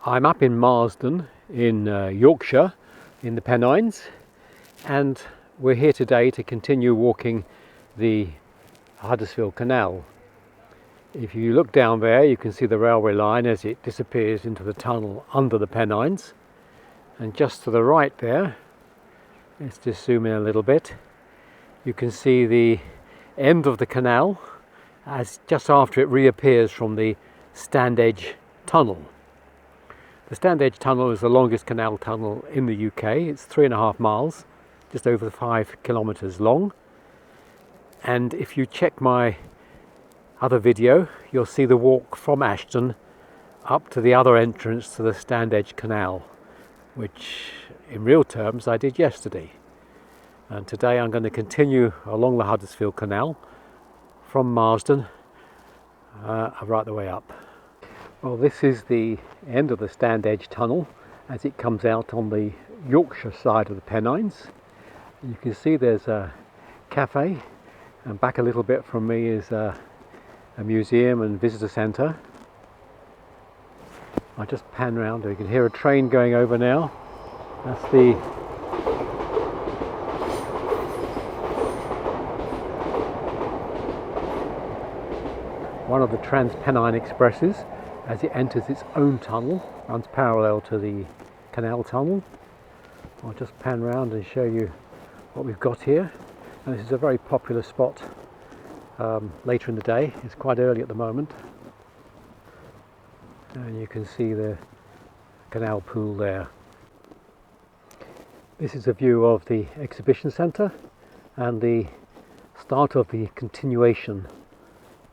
I'm up in Marsden in Yorkshire in the Pennines, and we're here today to continue walking the Huddersfield Canal. If you look down there, you can see the railway line as it disappears into the tunnel under the Pennines, and just to the right there, let's just zoom in a little bit, you can see the end of the canal as just after it reappears from the Standedge tunnel. The Standedge tunnel is the longest canal tunnel in the UK. It's 3.5 miles, just over 5 kilometres long. And if you check my other video, you'll see the walk from Ashton up to the other entrance to the Standedge Canal, which in real terms I did yesterday. And today I'm going to continue along the Huddersfield Canal from Marsden right the way up. Well, this is the end of the Standedge tunnel as it comes out on the Yorkshire side of the Pennines. You can see there's a cafe, and back a little bit from me is a museum and visitor centre. I just pan round, you can hear a train going over now. That's one of the Trans-Pennine Expresses as it enters its own tunnel, runs parallel to the canal tunnel. I'll just pan round and show you what we've got here. And this is a very popular spot later in the day. It's quite early at the moment. And you can see the canal pool there. This is a view of the exhibition centre and the start of the continuation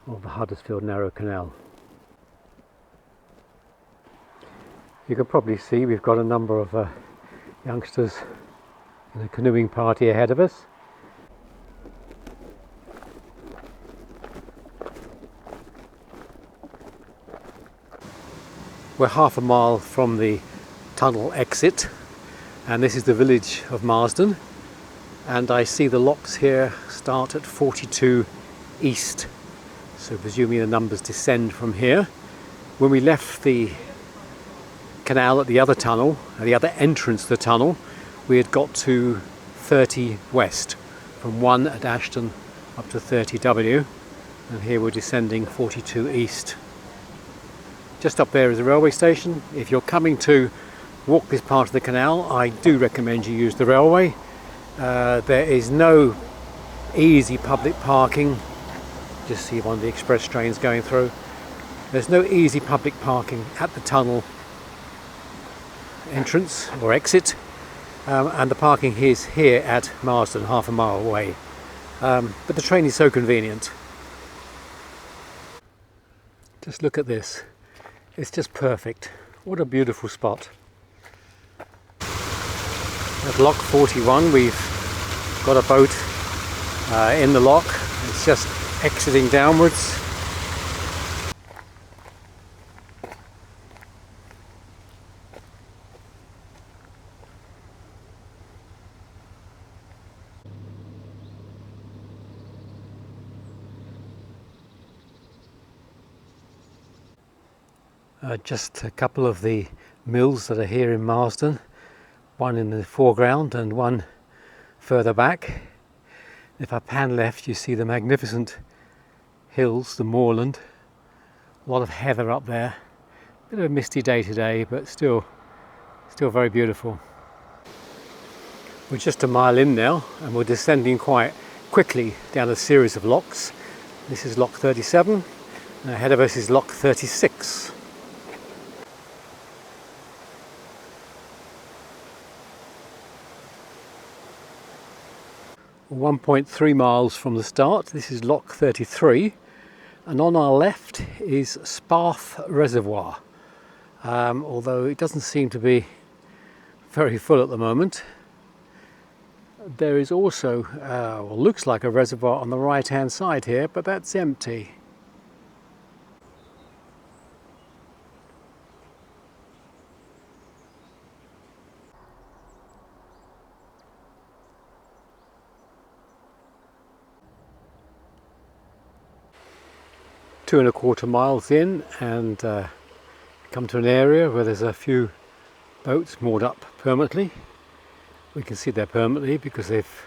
of the Huddersfield Narrow Canal. You can probably see we've got a number of youngsters in a canoeing party ahead of us. We're half a mile from the tunnel exit, and this is the village of Marsden, and I see the locks here start at 42 East, so presumably the numbers descend from here. When we left the canal at the other tunnel, at the other entrance to the tunnel, we had got to 30 West, from 1 at Ashton up to 30W, and here we're descending 42 East. Just up there is a railway station. If you're coming to walk this part of the canal, I do recommend you use the railway. There is no easy public parking. Just see one of the express trains going through. There's no easy public parking at the tunnel entrance or exit, and the parking is here at Marsden, half a mile away, but the train is so convenient. Just look at this, it's just perfect. What a beautiful spot. At lock 41 we've got a boat in the lock. It's just exiting downwards. Just a couple of the mills that are here in Marsden, one in the foreground and one further back. If I pan left, you see the magnificent hills, the moorland, a lot of heather up there. Bit of a misty day today, but still very beautiful. We're just a mile in now, and we're descending quite quickly down a series of locks. This is lock 37, and ahead of us is lock 36. 1.3 miles from the start, this is lock 33, and on our left is Sparth Reservoir, although it doesn't seem to be very full at the moment. There is also, well, looks like a reservoir on the right hand side here, but that's empty. Two and a quarter miles in, and come to an area where there's a few boats moored up permanently. We can see they're permanently because they've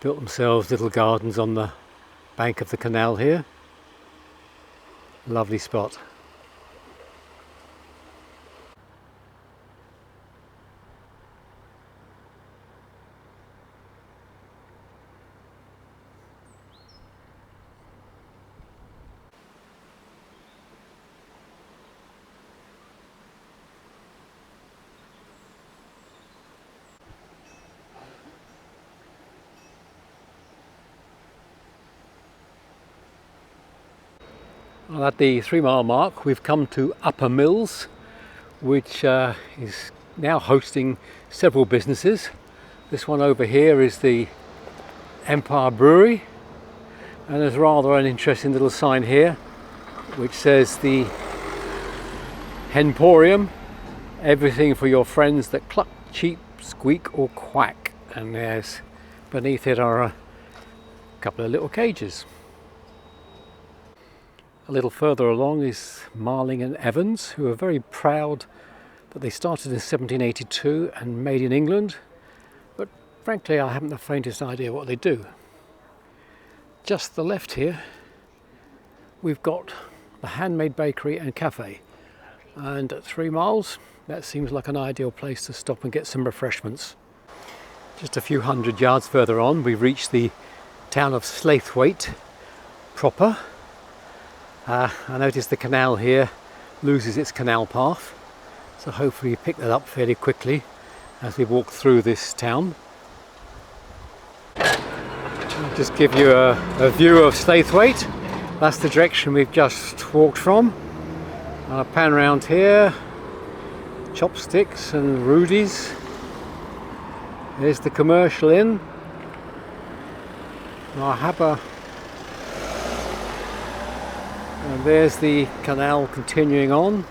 built themselves little gardens on the bank of the canal here. Lovely spot. Well, at the 3-mile mark we've come to Upper Mills, which is now hosting several businesses. This one over here is the Empire Brewery, and there's rather an interesting little sign here which says the Henporium, everything for your friends that cluck, cheep, squeak or quack. And there's beneath it are a couple of little cages. A little further along is Marling and Evans, who are very proud that they started in 1782 and made in England, but frankly I haven't the faintest idea what they do. Just to the left here we've got the Handmade Bakery and Cafe, and at 3 miles that seems like an ideal place to stop and get some refreshments. Just a few hundred yards further on we've reached the town of Slaithwaite proper. I noticed the canal here loses its canal path, so hopefully you pick that up fairly quickly as we walk through this town. I'll just give you a view of Slaithwaite. That's the direction we've just walked from. I'll pan around here, Chopsticks and Rudy's. There's the commercial inn, Marhaba. And there's the canal continuing on.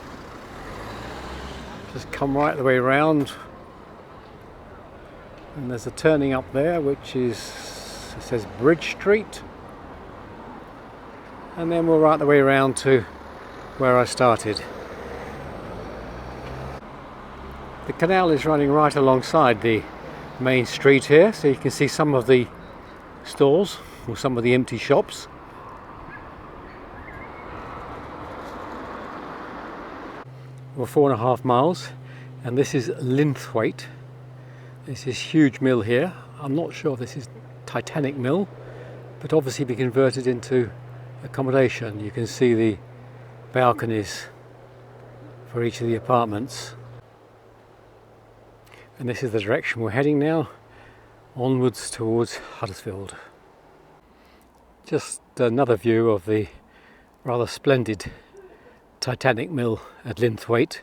Just come right the way around, and there's a turning up there which is, it says Bridge Street, and then we'll right the way around to where I started. The canal is running right alongside the main street here, so you can see some of the stalls or some of the empty shops. We're 4.5 miles, and this is Linthwaite. This is huge mill here. I'm not sure if this is Titanic mill, but obviously be converted into accommodation. You can see the balconies for each of the apartments. And this is the direction we're heading now, onwards towards Huddersfield. Just another view of the rather splendid Titanic mill at Linthwaite.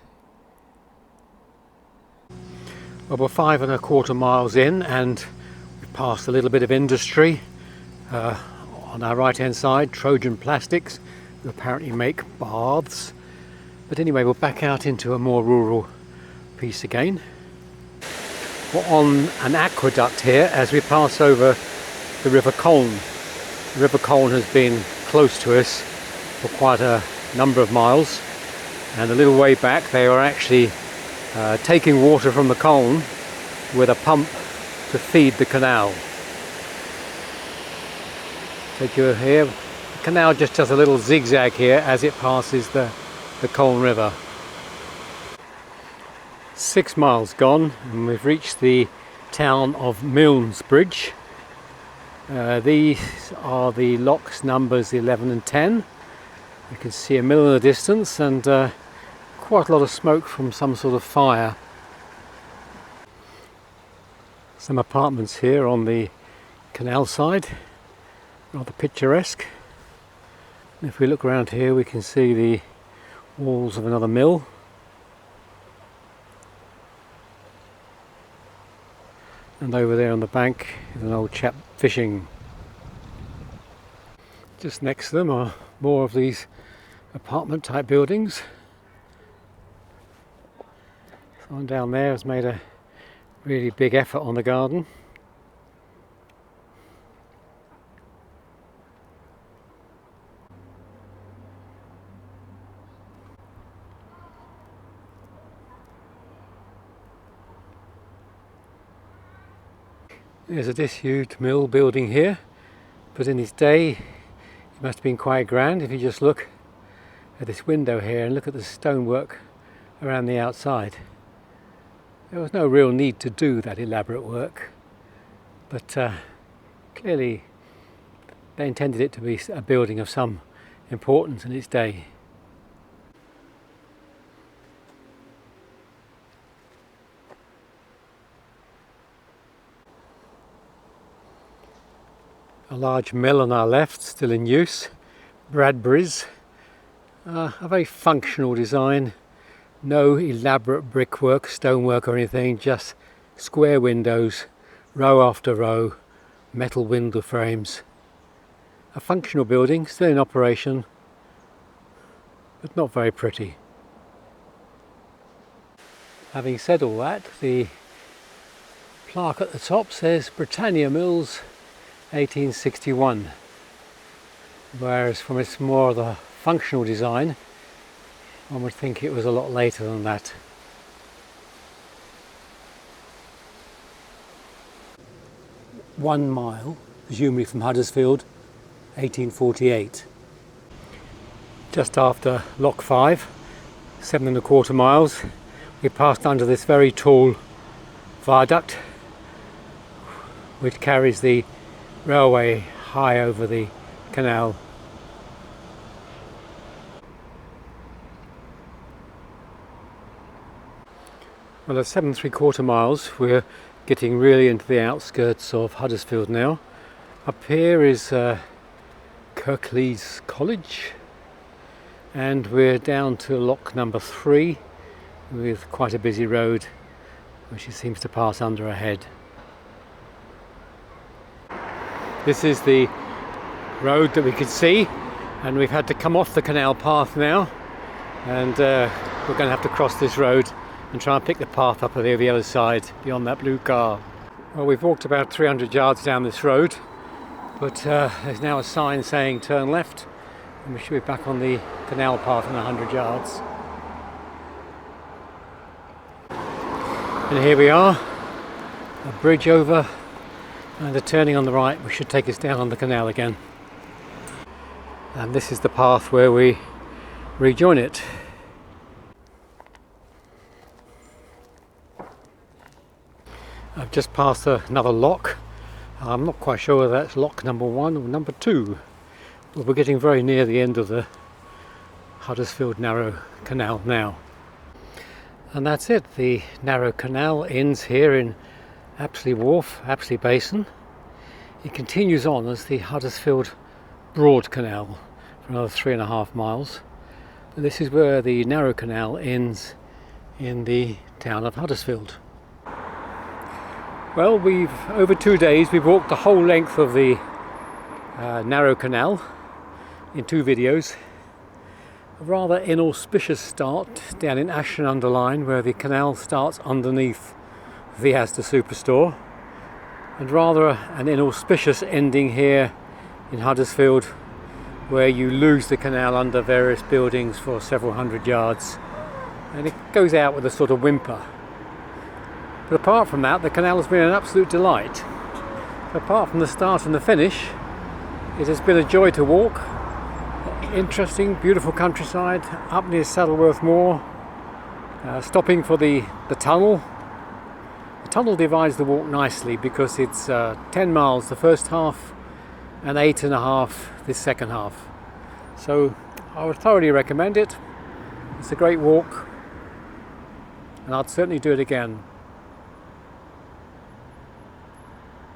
Well, we're 5.25 miles in, and we've passed a little bit of industry. On our right hand side, Trojan Plastics, who apparently make baths. But anyway, we're back out into a more rural piece again. We're on an aqueduct here as we pass over the River Colne. The River Colne has been close to us for quite a number of miles, and a little way back they were actually taking water from the Colne with a pump to feed the canal. Take you here. The canal just does a little zigzag here as it passes the Colne River. 6 miles gone, and we've reached the town of Milnesbridge. These are the locks numbers 11 and 10. You can see a mill in the distance, and quite a lot of smoke from some sort of fire. Some apartments here on the canal side, rather picturesque. And if we look around here we can see the walls of another mill. And over there on the bank is an old chap fishing. Just next to them are more of these apartment type buildings. Someone down there has made a really big effort on the garden. There's a disused mill building here, but in its day it must have been quite grand. If you just look at this window here and look at the stonework around the outside. There was no real need to do that elaborate work, but clearly they intended it to be a building of some importance in its day. A large mill on our left, still in use, Bradbury's. A very functional design, no elaborate brickwork, stonework or anything, just square windows, row after row, metal window frames. A functional building, still in operation, but not very pretty. Having said all that, the plaque at the top says Britannia Mills 1861, whereas from its more of the functional design one would think it was a lot later than that. One mile, presumably from Huddersfield, 1848. Just after Lock 5, 7¼ miles, we passed under this very tall viaduct which carries the railway high over the canal. Well, at 7¾ miles we're getting really into the outskirts of Huddersfield now. Up here is Kirklees College, and we're down to lock number 3 with quite a busy road which it seems to pass under ahead. This is the road that we could see, and we've had to come off the canal path now, and we're going to have to cross this road and try and pick the path up over the other side beyond that blue car. Well, we've walked about 300 yards down this road, but there's now a sign saying turn left, and we should be back on the canal path in 100 yards. And here we are, a bridge over, and a turning on the right which should take us down on the canal again. And this is the path where we rejoin it. I've just passed another lock. I'm not quite sure whether that's lock number 1 or number 2, but we're getting very near the end of the Huddersfield Narrow Canal now. And that's it, the Narrow Canal ends here in Apsley Wharf, Apsley Basin. It continues on as the Huddersfield Broad Canal for another 3½ miles. But this is where the Narrow Canal ends in the town of Huddersfield. Well, over 2 days we've walked the whole length of the Narrow Canal in 2 videos. A rather inauspicious start down in Ashton-under-Lyne, where the canal starts underneath the Asda Superstore, and rather an inauspicious ending here in Huddersfield, where you lose the canal under various buildings for several hundred yards, and it goes out with a sort of whimper. But apart from that, the canal has been an absolute delight. Apart from the start and the finish, it has been a joy to walk. Interesting, beautiful countryside up near Saddleworth Moor, stopping for the tunnel. The tunnel divides the walk nicely because it's 10 miles the first half and 8½ the second half. So I would thoroughly recommend it. It's a great walk, and I'd certainly do it again.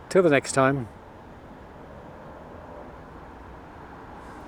Till the next time.